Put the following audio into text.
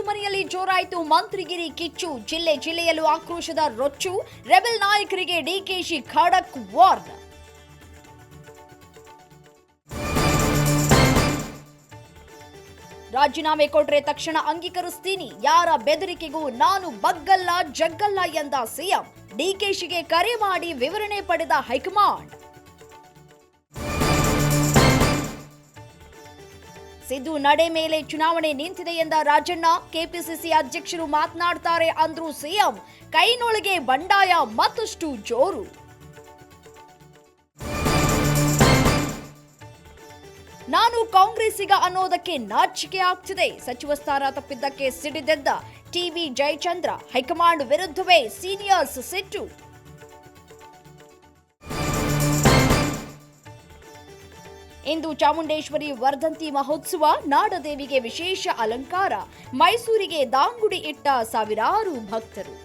ಮನೆಯಲ್ಲಿ ಜೋರಾಯಿತು ಮಂತ್ರಿಗಿರಿ ಕಿಚ್ಚು. ಜಿಲ್ಲೆಯಲ್ಲೂ ಆಕ್ರೋಶದ ರೊಚ್ಚು. ರೆಬೆಲ್ ನಾಯಕರಿಗೆ ಡಿಕೆಶಿ ಖಡಕ್ ವಾರ್ನ್. ರಾಜೀನಾಮೆ ಕೊಟ್ರೆ ತಕ್ಷಣ ಅಂಗೀಕರಿಸ್ತೀನಿ, ಯಾರ ಬೆದರಿಕೆಗೂ ನಾನು ಬಗ್ಗಲ್ಲ ಜಗ್ಗಲ್ಲ ಎಂದ ಸಿಎಂ. ಡಿಕೆಶಿಗೆ ಕರೆ ಮಾಡಿ ವಿವರಣೆ ಪಡೆದ ಹೈಕಮಾಂಡ್. ಸಿದ್ದು ನಡೆ ಮೇಲೆ ಚುನಾವಣೆ ನಿಂತಿದೆ ಎಂದ ರಾಜಣ್ಣ. ಕೆಪಿಸಿಸಿ ಅಧ್ಯಕ್ಷರು ಮಾತನಾಡ್ತಾರೆ ಅಂದ್ರು ಸಿಎಂ. ಕೈನೊಳಗೆ ಬಂಡಾಯ ಮತ್ತಷ್ಟು ಜೋರು. ನಾನು ಕಾಂಗ್ರೆಸ್ಸಿಗ ಅನ್ನೋದಕ್ಕೆ ನಾಚಿಕೆ ಆಗ್ತಿದೆ. ಸಚಿವ ಸ್ಥಾನ ತಪ್ಪಿದ್ದಕ್ಕೆ ಸಿಡಿದೆದ್ದ ಟಿಬಿ ಜಯಚಂದ್ರ. ಹೈಕಮಾಂಡ್ ವಿರುದ್ಧವೇ ಸೀನಿಯರ್ಸ್ ಸಿಟ್ಟು. ಇಂದು ಚಾಮುಂಡೇಶ್ವರಿ ವರ್ಧಂತಿ ಮಹೋತ್ಸವ. ನಾಡದೇವಿಗೆ ವಿಶೇಷ ಅಲಂಕಾರ. ಮೈಸೂರಿಗೆ ದಾಂಗುಡಿ ಇಟ್ಟ ಸಾವಿರಾರು ಭಕ್ತರು.